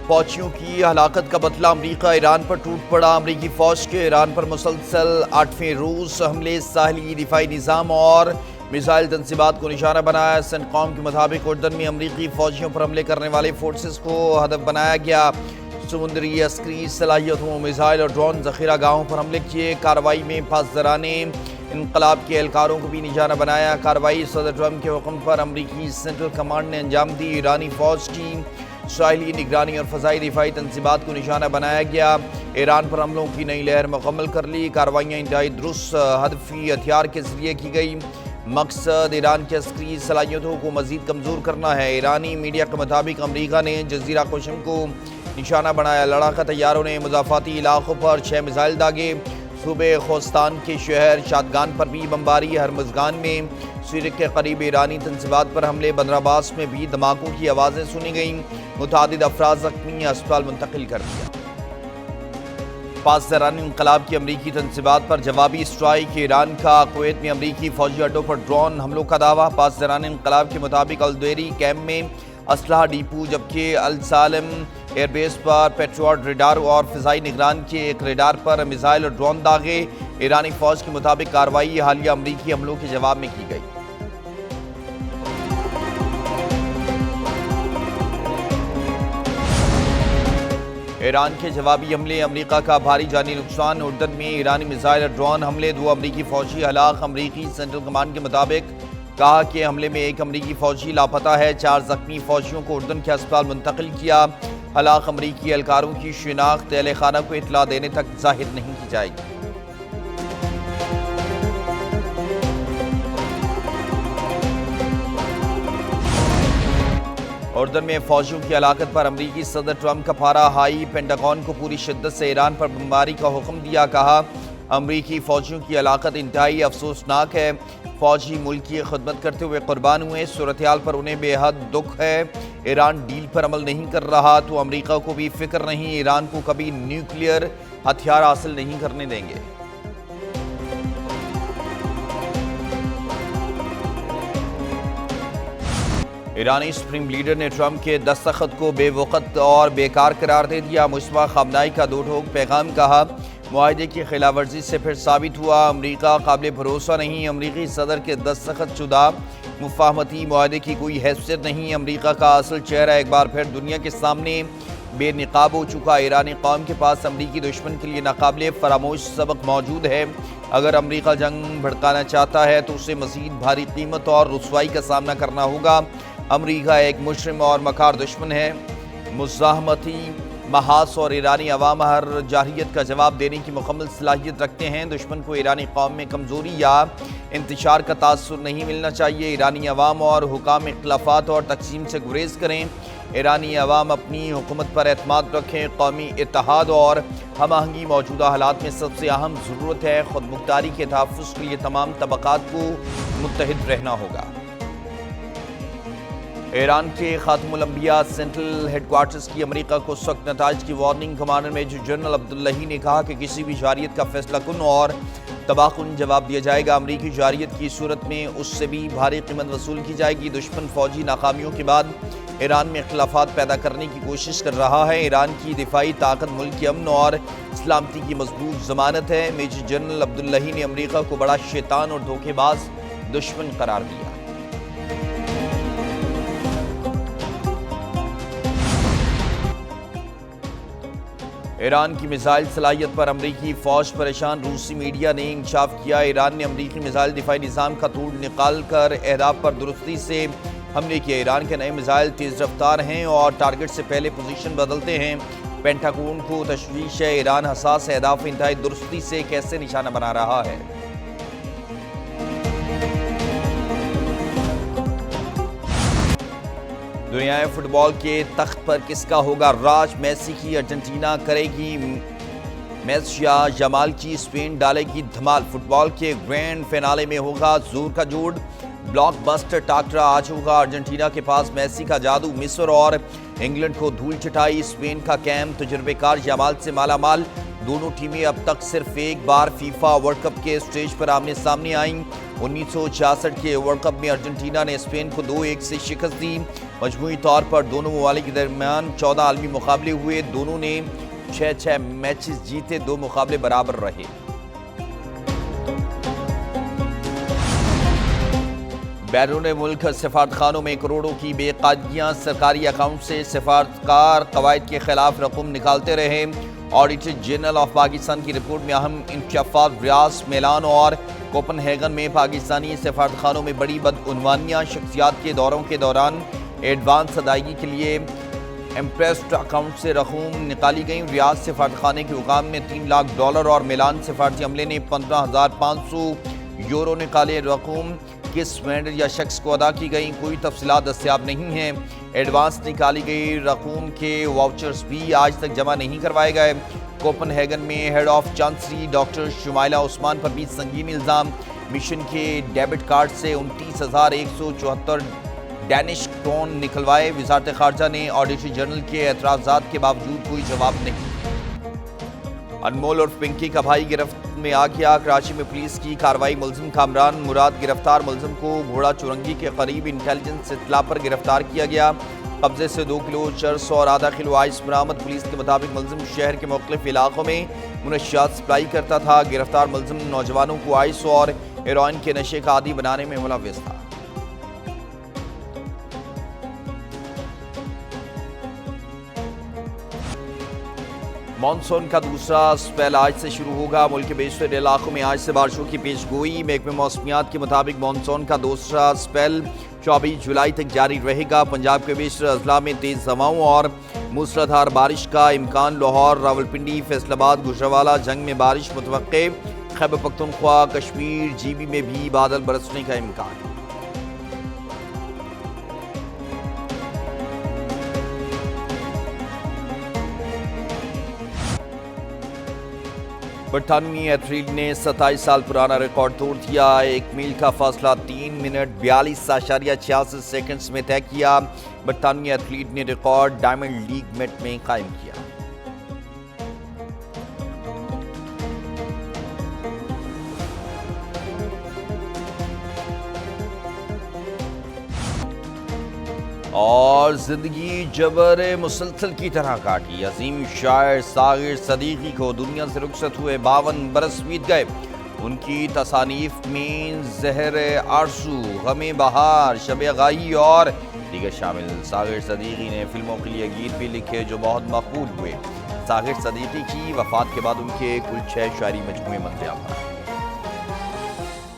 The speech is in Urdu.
فوجیوں کی ہلاکت کا بدلہ امریکہ ایران پر ٹوٹ پڑا۔ امریکی فوج کے ایران پر مسلسل 8ویں روز حملے ساحلی دفاعی نظام اور میزائل تنصیبات کو نشانہ بنایا۔ سینٹکام کے مطابق اردن میں امریکی فوجیوں پر حملے کرنے والے فورسز کو ہدف بنایا گیا۔ سمندری عسکری صلاحیتوں، میزائل اور ڈرون ذخیرہ گاہوں پر حملے کیے۔ کارروائی میں پاسداران انقلاب کے اہلکاروں کو بھی نشانہ بنایا۔ کارروائی صدر ٹرمپ کے حکم پر امریکی سینٹرل کمانڈ نے انجام دی۔ ایرانی فوج کی ساحلی نگرانی اور فضائی دفاعی تنصیبات کو نشانہ بنایا گیا۔ ایران پر حملوں کی نئی لہر مکمل کر لی۔ کارروائیاں انتہائی درست ہدفی ہتھیار کے ذریعے کی گئی۔ مقصد ایران کی عسکری صلاحیتوں کو مزید کمزور کرنا ہے۔ ایرانی میڈیا کے مطابق امریکہ نے جزیرہ قشم کو نشانہ بنایا۔ لڑاکا طیاروں نے مضافاتی علاقوں پر 6 میزائل داغے۔ صوبے خوزستان کے شہر شادگان پر بھی بمباری۔ ہرمزگان میں سرک کے قریب ایرانی تنصیبات پر حملے۔ بندر عباس میں بھی دھماکوں کی آوازیں سنی گئیں۔ متعدد افراد زخمی، اسپتال منتقل کر دیا۔ پاسداران انقلاب کی امریکی تنصیبات پر جوابی اسٹرائیک۔ ایران کا کویت میں امریکی فوجی اڈوں پر ڈرون حملوں کا دعویٰ۔ پاسداران انقلاب کے مطابق الدویری کیمپ میں اسلحہ ڈیپو، جبکہ السالم ایئر بیس پر پیٹریوٹ ریڈار اور فضائی نگران کے ایک ریڈار پر میزائل اور ڈرون داغے۔ ایرانی فوج کے مطابق کارروائی حالیہ امریکی حملوں کے جواب میں کی گئی۔ ایران کے جوابی حملے، امریکہ کا بھاری جانی نقصان۔ اردن میں ایرانی میزائل اور ڈرون حملے، 2 امریکی فوجی ہلاک۔ امریکی سینٹرل کمانڈ کے مطابق کہا کہ حملے میں 1 امریکی فوجی لاپتہ ہے۔ 4 زخمی فوجیوں کو اردن کے اسپتال منتقل کیا۔ ہلاک امریکی اہلکاروں کی شناخت اہل خانہ کو اطلاع دینے تک ظاہر نہیں کی جائے گی۔ اردن میں فوجیوں کی ہلاکت پر امریکی صدر ٹرمپ کا پارا ہائی۔ پینٹاگون کو پوری شدت سے ایران پر بمباری کا حکم دیا۔ کہا امریکی فوجیوں کی ہلاکت انتہائی افسوسناک ہے۔ فوجی ملک کی خدمت کرتے ہوئے قربان ہوئے۔ صورتحال پر انہیں بے حد دکھ ہے۔ ایران ڈیل پر عمل نہیں کر رہا تو امریکہ کو بھی فکر نہیں۔ ایران کو کبھی نیوکلیئر ہتھیار حاصل نہیں کرنے دیں گے۔ ایرانی سپریم لیڈر نے ٹرمپ کے دستخط کو بے وقت اور بیکار قرار دے دیا۔ مصباح خامنہئی کا 2 ٹوک پیغام۔ کہا معاہدے کی خلاف ورزی سے پھر ثابت ہوا امریکہ قابل بھروسہ نہیں۔ امریکی صدر کے دستخط شدہ مفاہمتی معاہدے کی کوئی حیثیت نہیں۔ امریکہ کا اصل چہرہ ایک بار پھر دنیا کے سامنے بے نقاب ہو چکا۔ ایرانی قوم کے پاس امریکی دشمن کے لیے ناقابل فراموش سبق موجود ہے۔ اگر امریکہ جنگ بھڑکانا چاہتا ہے تو اسے مزید بھاری قیمت اور رسوائی کا سامنا کرنا ہوگا۔ امریکہ ایک مجرم اور مکار دشمن ہے۔ مزاحمتی محاذ اور ایرانی عوام ہر جارحیت کا جواب دینے کی مکمل صلاحیت رکھتے ہیں۔ دشمن کو ایرانی قوم میں کمزوری یا انتشار کا تاثر نہیں ملنا چاہیے۔ ایرانی عوام اور حکام اختلافات اور تقسیم سے گریز کریں۔ ایرانی عوام اپنی حکومت پر اعتماد رکھیں۔ قومی اتحاد اور ہم آہنگی موجودہ حالات میں سب سے اہم ضرورت ہے۔ خود مختاری کے تحفظ کے لیے تمام طبقات کو متحد رہنا ہوگا۔ ایران کے خاتم الانبیاء سینٹرل ہیڈ کوارٹرز کی امریکہ کو سخت نتائج کی وارننگ۔ کمانڈر میجر جنرل عبداللہی نے کہا کہ کسی بھی جارحیت کا فیصلہ کن اور تباہ کن جواب دیا جائے گا۔ امریکی جارحیت کی صورت میں اس سے بھی بھاری قیمت وصول کی جائے گی۔ دشمن فوجی ناکامیوں کے بعد ایران میں اختلافات پیدا کرنے کی کوشش کر رہا ہے۔ ایران کی دفاعی طاقت ملک کے امن اور سلامتی کی مضبوط ضمانت ہے۔ میجر جنرل عبداللہی نے امریکہ کو بڑا شیطان اور دھوکے باز دشمن قرار دیا۔ ایران کی میزائل صلاحیت پر امریکی فوج پریشان۔ روسی میڈیا نے انکشاف کیا ایران نے امریکی میزائل دفاعی نظام کا توڑ نکال کر اہداف پر درستی سے حملے کیے۔ ایران کے نئے میزائل تیز رفتار ہیں اور ٹارگٹ سے پہلے پوزیشن بدلتے ہیں۔ پینٹاگون کو تشویش ہے ایران حساس اہداف انتہائی درستی سے کیسے نشانہ بنا رہا ہے۔ دنیا فٹ بال کے تخت پر کس کا ہوگا راج؟ میسی کی ارجنٹینا کرے گی میچ یا جمال کی اسپین ڈالے گی دھمال؟ فٹ بال کے گرینڈ فینالے میں ہوگا زور کا جوڑ، بلاک بسٹر ٹاکرا آج ہوگا۔ ارجنٹینا کے پاس میسی کا جادو، مصر اور انگلینڈ کو دھول چٹائی۔ اسپین کا کیمپ تجربے کار جمال سے مالا مال، دونوں ٹیمیں اب تک صرف ایک بار فیفا ورلڈ کپ کے اسٹیج پر آمنے سامنے آئیں۔ 1966 کے ورلڈ کپ میں ارجنٹینا نے اسپین کو 2-1 سے شکست دی۔ مجموعی طور پر دونوں ممالک کے درمیان 14 عالمی مقابلے ہوئے، دونوں نے 6 میچز جیتے، 2 مقابلے برابر رہے۔ بیرون ملک سفارتخانوں میں کروڑوں کی بے قاعدگیاں، سرکاری اکاؤنٹ سے سفارتکار قواعد کے خلاف رقم نکالتے رہے۔ آڈیٹر جنرل آف پاکستان کی رپورٹ میں اہم انکشافات، ریاض، میلان اور کوپن ہیگن میں پاکستانی سفارتخانوں میں بڑی بدعنوانیاں، شخصیات کے دوروں کے دوران ایڈوانس ادائیگی کے لیے امپریسڈ اکاؤنٹ سے رقوم نکالی گئیں۔ ریاض سفارتخانے کے حکام نے $3 لاکھ اور میلان سفارتی عملے نے 15,500 یورو نکالے۔ رقوم کس وینڈر یا شخص کو ادا کی گئی، کوئی تفصیلات دستیاب نہیں ہیں۔ ایڈوانس نکالی گئی رقوم کے واؤچرز بھی آج تک جمع نہیں کروائے گئے۔ کوپن ہیگن میں ہیڈ آف چانسری ڈاکٹر شمائلہ عثمان پر بھی سنگین الزام۔ مشن کے ڈیبٹ کارڈ سے 29,174 ڈینش کرون نکلوائے۔ وزارت خارجہ نے آڈیٹر جنرل کے اعتراضات کے باوجود کوئی جواب نہیں۔ انمول اور پنکی کا بھائی گرفت میں آ گیا۔ کراچی میں پولیس کی کارروائی، ملزم کامران مراد گرفتار۔ ملزم کو گھوڑا چورنگی کے قریب انٹیلیجنس اطلاع پر گرفتار کیا گیا۔ قبضے سے 2 کلو چرس اور آدھا کلو آئس برآمد۔ پولیس کے مطابق ملزم شہر کے مختلف علاقوں میں منشیات سپلائی کرتا تھا۔ گرفتار ملزم نوجوانوں کو آئس اور ہیروئن کے نشے کا عادی بنانے میں ملوث تھا۔ مانسون کا دوسرا اسپیل آج سے شروع ہوگا۔ ملک کے بیشتر علاقوں میں آج سے بارشوں کی پیش گوئی۔ محکمہ موسمیات کے مطابق مانسون کا دوسرا اسپیل 24 جولائی تک جاری رہے گا۔ پنجاب کے بیشتر اضلاع میں تیز ہواؤں اور موسلادھار بارش کا امکان۔ لاہور، راولپنڈی، فیصل آباد، گوجرانوالہ جنگ میں بارش متوقع۔ خیبر پختونخوا، کشمیر، جی بی میں بھی بادل برسنے کا امکان۔ برطانوی ایتھلیٹ نے 27 سال پرانا ریکارڈ توڑ دیا۔ 1 میل کا فاصلہ 3 منٹ 42.66 سیکنڈز میں طے کیا۔ برطانوی ایتھلیٹ نے ریکارڈ ڈائمنڈ لیگ میٹ میں قائم کیا۔ اور زندگی جبر مسلسل کی طرح کاٹی۔ عظیم شاعر ساغر صدیقی کو دنیا سے رخصت ہوئے 52 برس بیت گئے۔ ان کی تصانیف میں زہر آرزو، غم بہار، شب غائی اور دیگر شامل۔ ساغر صدیقی نے فلموں کے لیے گیت بھی لکھے جو بہت مقبول ہوئے۔ ساغر صدیقی کی وفات کے بعد ان کے کل 6 شاعری مجموعے منظر عام ہیں۔